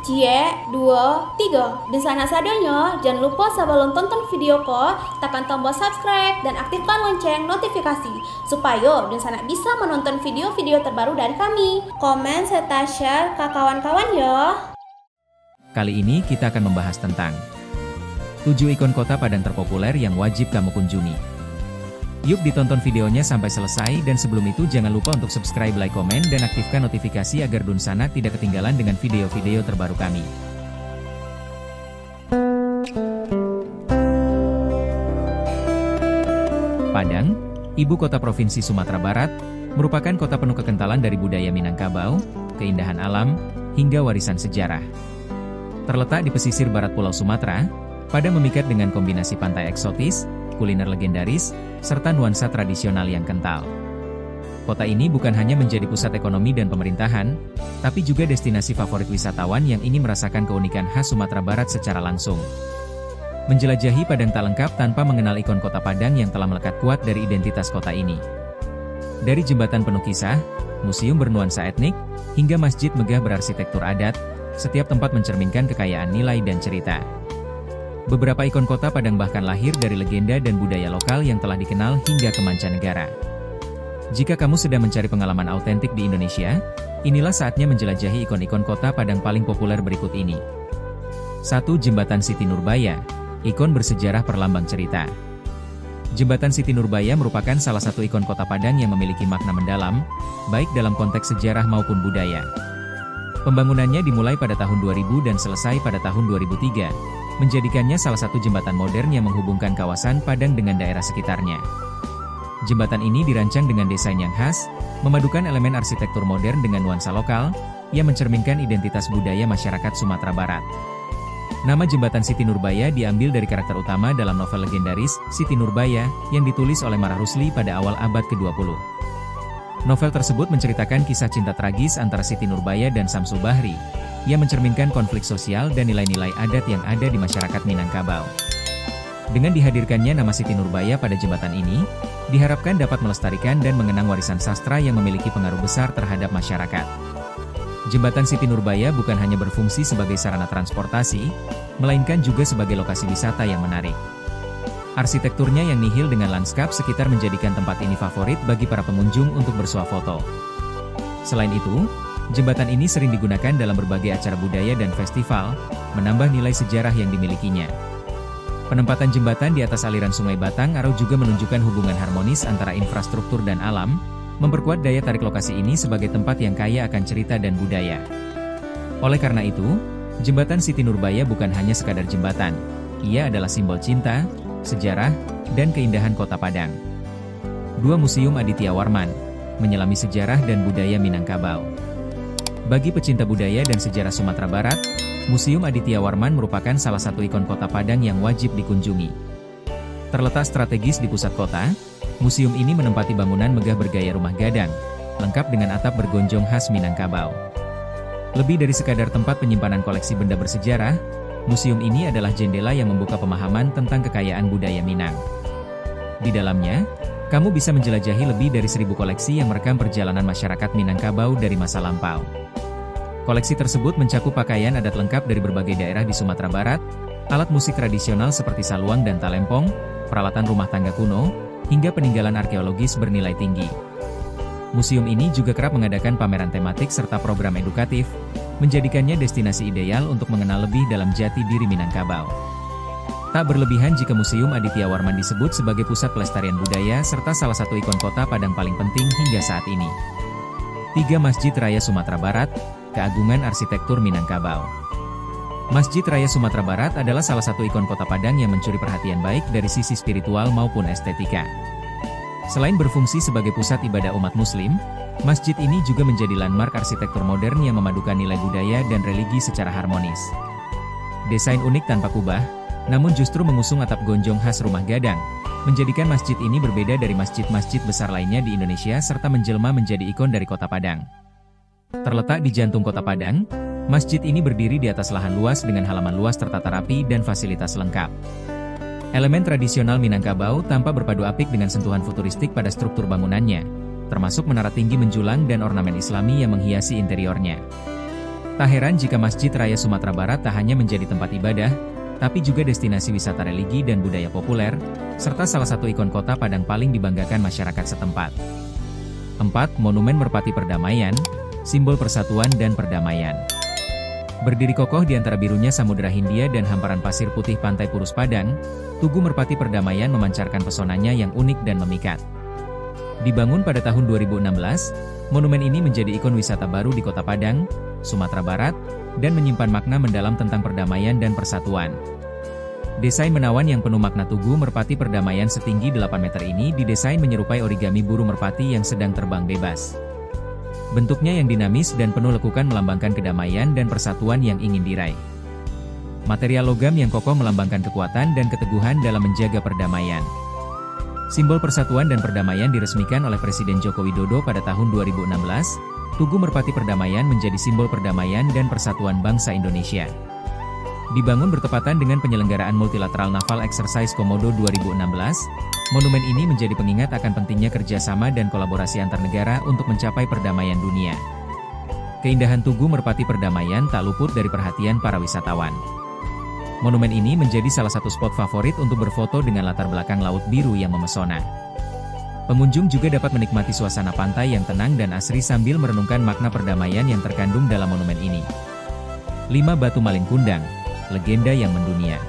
Cie, dua, tiga. Dan sana sadanya, jangan lupa sebelum tonton video ko, tekan tombol subscribe dan aktifkan lonceng notifikasi supaya dan sana bisa menonton video-video terbaru dari kami. Komen serta share ke kawan-kawan ya. Kali ini kita akan membahas tentang 7 ikon kota Padang terpopuler yang wajib kamu kunjungi. Yuk ditonton videonya sampai selesai, dan sebelum itu jangan lupa untuk subscribe, like, komen, dan aktifkan notifikasi agar Dunsana tidak ketinggalan dengan video-video terbaru kami. Padang, ibu kota Provinsi Sumatera Barat, merupakan kota penuh kekentalan dari budaya Minangkabau, keindahan alam, hingga warisan sejarah. Terletak di pesisir barat Pulau Sumatera, Padang memikat dengan kombinasi pantai eksotis, kuliner legendaris, serta nuansa tradisional yang kental. Kota ini bukan hanya menjadi pusat ekonomi dan pemerintahan, tapi juga destinasi favorit wisatawan yang ingin merasakan keunikan khas Sumatera Barat secara langsung. Menjelajahi Padang tak lengkap tanpa mengenal ikon kota Padang yang telah melekat kuat dari identitas kota ini. Dari jembatan penuh kisah, museum bernuansa etnik, hingga masjid megah berarsitektur adat, setiap tempat mencerminkan kekayaan nilai dan cerita. Beberapa ikon kota Padang bahkan lahir dari legenda dan budaya lokal yang telah dikenal hingga ke mancanegara. Jika kamu sedang mencari pengalaman autentik di Indonesia, inilah saatnya menjelajahi ikon-ikon kota Padang paling populer berikut ini. 1. Jembatan Siti Nurbaya, ikon bersejarah perlambang cerita. Jembatan Siti Nurbaya merupakan salah satu ikon kota Padang yang memiliki makna mendalam, baik dalam konteks sejarah maupun budaya. Pembangunannya dimulai pada tahun 2000 dan selesai pada tahun 2003. Menjadikannya salah satu jembatan modern yang menghubungkan kawasan Padang dengan daerah sekitarnya. Jembatan ini dirancang dengan desain yang khas, memadukan elemen arsitektur modern dengan nuansa lokal, yang mencerminkan identitas budaya masyarakat Sumatera Barat. Nama jembatan Siti Nurbaya diambil dari karakter utama dalam novel legendaris, Siti Nurbaya, yang ditulis oleh Marah Rusli pada awal abad ke-20. Novel tersebut menceritakan kisah cinta tragis antara Siti Nurbaya dan Samsul Bahri, yang mencerminkan konflik sosial dan nilai-nilai adat yang ada di masyarakat Minangkabau. Dengan dihadirkannya nama Siti Nurbaya pada jembatan ini, diharapkan dapat melestarikan dan mengenang warisan sastra yang memiliki pengaruh besar terhadap masyarakat. Jembatan Siti Nurbaya bukan hanya berfungsi sebagai sarana transportasi, melainkan juga sebagai lokasi wisata yang menarik. Arsitekturnya yang nihil dengan lanskap sekitar menjadikan tempat ini favorit bagi para pengunjung untuk bersuah foto. Selain itu, jembatan ini sering digunakan dalam berbagai acara budaya dan festival, menambah nilai sejarah yang dimilikinya. Penempatan jembatan di atas aliran Sungai Batang Aro juga menunjukkan hubungan harmonis antara infrastruktur dan alam, memperkuat daya tarik lokasi ini sebagai tempat yang kaya akan cerita dan budaya. Oleh karena itu, jembatan Siti Nurbaya bukan hanya sekadar jembatan, ia adalah simbol cinta, sejarah, dan keindahan kota Padang. 2. Museum Aditya Warman, menyelami sejarah dan budaya Minangkabau. Bagi pecinta budaya dan sejarah Sumatera Barat, Museum Aditya Warman merupakan salah satu ikon kota Padang yang wajib dikunjungi. Terletak strategis di pusat kota, museum ini menempati bangunan megah bergaya rumah gadang, lengkap dengan atap bergonjong khas Minangkabau. Lebih dari sekadar tempat penyimpanan koleksi benda bersejarah, museum ini adalah jendela yang membuka pemahaman tentang kekayaan budaya Minang. Di dalamnya, kamu bisa menjelajahi lebih dari 1000 koleksi yang merekam perjalanan masyarakat Minangkabau dari masa lampau. Koleksi tersebut mencakup pakaian adat lengkap dari berbagai daerah di Sumatera Barat, alat musik tradisional seperti saluang dan talempong, peralatan rumah tangga kuno, hingga peninggalan arkeologis bernilai tinggi. Museum ini juga kerap mengadakan pameran tematik serta program edukatif, menjadikannya destinasi ideal untuk mengenal lebih dalam jati diri Minangkabau. Tak berlebihan jika Museum Aditya Warman disebut sebagai pusat pelestarian budaya serta salah satu ikon kota Padang paling penting hingga saat ini. 3. Masjid Raya Sumatera Barat, keagungan arsitektur Minangkabau. Masjid Raya Sumatera Barat adalah salah satu ikon kota Padang yang mencuri perhatian baik dari sisi spiritual maupun estetika. Selain berfungsi sebagai pusat ibadah umat muslim, masjid ini juga menjadi landmark arsitektur modern yang memadukan nilai budaya dan religi secara harmonis. Desain unik tanpa kubah, namun justru mengusung atap gonjong khas rumah gadang, menjadikan masjid ini berbeda dari masjid-masjid besar lainnya di Indonesia serta menjelma menjadi ikon dari kota Padang. Terletak di jantung kota Padang, masjid ini berdiri di atas lahan luas dengan halaman luas tertata rapi dan fasilitas lengkap. Elemen tradisional Minangkabau tampak berpadu apik dengan sentuhan futuristik pada struktur bangunannya, termasuk menara tinggi menjulang dan ornamen Islami yang menghiasi interiornya. Tak heran jika Masjid Raya Sumatera Barat tak hanya menjadi tempat ibadah, tapi juga destinasi wisata religi dan budaya populer, serta salah satu ikon kota Padang paling dibanggakan masyarakat setempat. 4. Monumen Merpati Perdamaian, simbol persatuan dan perdamaian. Berdiri kokoh di antara birunya Samudra Hindia dan hamparan pasir putih pantai Purus Padang, Tugu Merpati Perdamaian memancarkan pesonanya yang unik dan memikat. Dibangun pada tahun 2016, monumen ini menjadi ikon wisata baru di Kota Padang, Sumatera Barat, dan menyimpan makna mendalam tentang perdamaian dan persatuan. Desain menawan yang penuh makna Tugu Merpati Perdamaian setinggi 8 meter ini didesain menyerupai origami burung merpati yang sedang terbang bebas. Bentuknya yang dinamis dan penuh lekukan melambangkan kedamaian dan persatuan yang ingin diraih. Material logam yang kokoh melambangkan kekuatan dan keteguhan dalam menjaga perdamaian. Simbol persatuan dan perdamaian diresmikan oleh Presiden Joko Widodo pada tahun 2016. Tugu Merpati Perdamaian menjadi simbol perdamaian dan persatuan bangsa Indonesia. Dibangun bertepatan dengan penyelenggaraan Multilateral Naval Exercise Komodo 2016, monumen ini menjadi pengingat akan pentingnya kerjasama dan kolaborasi antar negara untuk mencapai perdamaian dunia. Keindahan Tugu Merpati Perdamaian tak luput dari perhatian para wisatawan. Monumen ini menjadi salah satu spot favorit untuk berfoto dengan latar belakang laut biru yang memesona. Pengunjung juga dapat menikmati suasana pantai yang tenang dan asri sambil merenungkan makna perdamaian yang terkandung dalam monumen ini. 5. Batu Malin Kundang, legenda yang mendunia.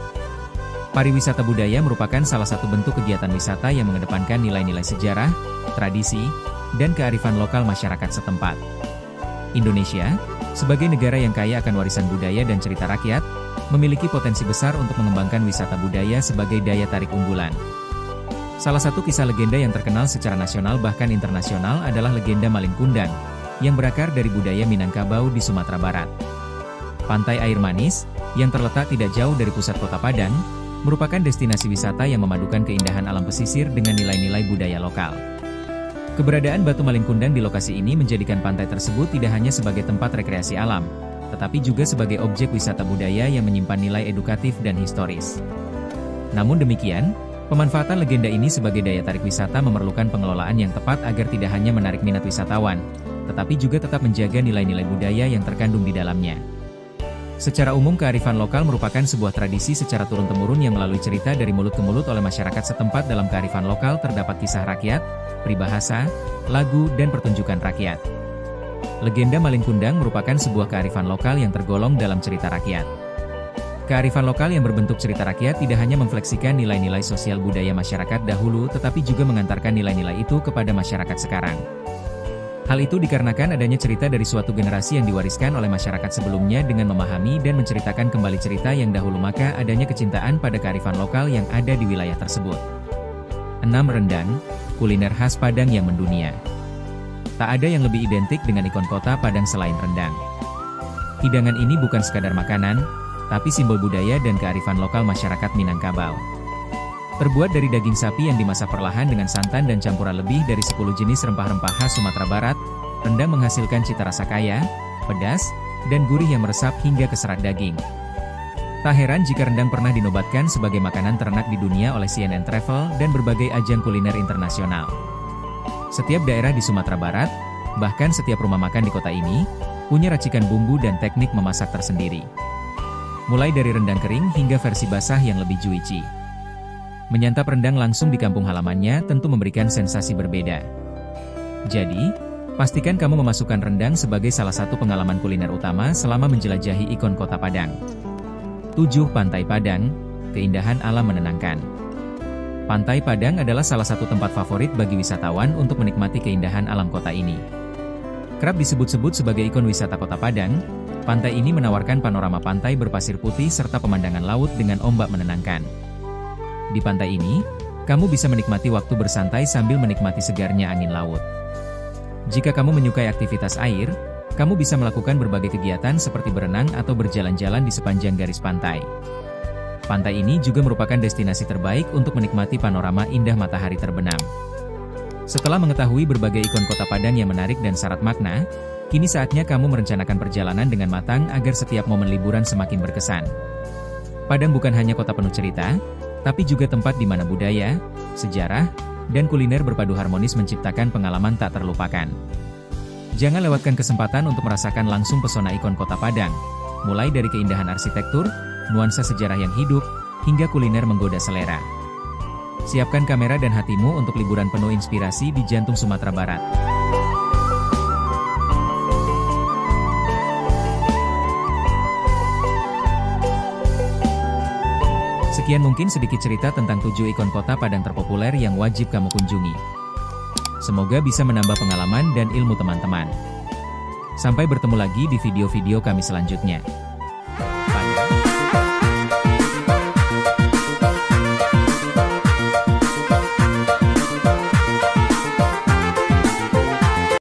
Pariwisata budaya merupakan salah satu bentuk kegiatan wisata yang mengedepankan nilai-nilai sejarah, tradisi, dan kearifan lokal masyarakat setempat. Indonesia, sebagai negara yang kaya akan warisan budaya dan cerita rakyat, memiliki potensi besar untuk mengembangkan wisata budaya sebagai daya tarik unggulan. Salah satu kisah legenda yang terkenal secara nasional bahkan internasional adalah legenda Malin Kundang, yang berakar dari budaya Minangkabau di Sumatera Barat. Pantai air manis, yang terletak tidak jauh dari pusat kota Padang, merupakan destinasi wisata yang memadukan keindahan alam pesisir dengan nilai-nilai budaya lokal. Keberadaan Batu Malin Kundang di lokasi ini menjadikan pantai tersebut tidak hanya sebagai tempat rekreasi alam, tetapi juga sebagai objek wisata budaya yang menyimpan nilai edukatif dan historis. Namun demikian, pemanfaatan legenda ini sebagai daya tarik wisata memerlukan pengelolaan yang tepat agar tidak hanya menarik minat wisatawan, tetapi juga tetap menjaga nilai-nilai budaya yang terkandung di dalamnya. Secara umum kearifan lokal merupakan sebuah tradisi secara turun-temurun yang melalui cerita dari mulut ke mulut oleh masyarakat setempat. Dalam kearifan lokal terdapat kisah rakyat, peribahasa, lagu, dan pertunjukan rakyat. Legenda Malin Kundang merupakan sebuah kearifan lokal yang tergolong dalam cerita rakyat. Kearifan lokal yang berbentuk cerita rakyat tidak hanya memfleksikan nilai-nilai sosial budaya masyarakat dahulu tetapi juga mengantarkan nilai-nilai itu kepada masyarakat sekarang. Hal itu dikarenakan adanya cerita dari suatu generasi yang diwariskan oleh masyarakat sebelumnya dengan memahami dan menceritakan kembali cerita yang dahulu, maka adanya kecintaan pada kearifan lokal yang ada di wilayah tersebut. 6. Rendang, kuliner khas Padang yang mendunia. Tak ada yang lebih identik dengan ikon kota Padang selain rendang. Hidangan ini bukan sekadar makanan, tapi simbol budaya dan kearifan lokal masyarakat Minangkabau. Terbuat dari daging sapi yang dimasak perlahan dengan santan dan campuran lebih dari 10 jenis rempah-rempah khas Sumatera Barat, rendang menghasilkan cita rasa kaya, pedas, dan gurih yang meresap hingga ke serat daging. Tak heran jika rendang pernah dinobatkan sebagai makanan ternak di dunia oleh CNN Travel dan berbagai ajang kuliner internasional. Setiap daerah di Sumatera Barat, bahkan setiap rumah makan di kota ini, punya racikan bumbu dan teknik memasak tersendiri. Mulai dari rendang kering hingga versi basah yang lebih juicy. Menyantap rendang langsung di kampung halamannya tentu memberikan sensasi berbeda. Jadi, pastikan kamu memasukkan rendang sebagai salah satu pengalaman kuliner utama selama menjelajahi ikon kota Padang. 7. Pantai Padang, keindahan alam menenangkan. Pantai Padang adalah salah satu tempat favorit bagi wisatawan untuk menikmati keindahan alam kota ini. Kerap disebut-sebut sebagai ikon wisata kota Padang, pantai ini menawarkan panorama pantai berpasir putih serta pemandangan laut dengan ombak menenangkan. Di pantai ini, kamu bisa menikmati waktu bersantai sambil menikmati segarnya angin laut. Jika kamu menyukai aktivitas air, kamu bisa melakukan berbagai kegiatan seperti berenang atau berjalan-jalan di sepanjang garis pantai. Pantai ini juga merupakan destinasi terbaik untuk menikmati panorama indah matahari terbenam. Setelah mengetahui berbagai ikon kota Padang yang menarik dan syarat makna, kini saatnya kamu merencanakan perjalanan dengan matang agar setiap momen liburan semakin berkesan. Padang bukan hanya kota penuh cerita, tapi juga tempat di mana budaya, sejarah, dan kuliner berpadu harmonis menciptakan pengalaman tak terlupakan. Jangan lewatkan kesempatan untuk merasakan langsung pesona ikon kota Padang, mulai dari keindahan arsitektur, nuansa sejarah yang hidup, hingga kuliner menggoda selera. Siapkan kamera dan hatimu untuk liburan penuh inspirasi di jantung Sumatera Barat. Sekian mungkin sedikit cerita tentang 7 ikon kota Padang terpopuler yang wajib kamu kunjungi. Semoga bisa menambah pengalaman dan ilmu teman-teman. Sampai bertemu lagi di video-video kami selanjutnya.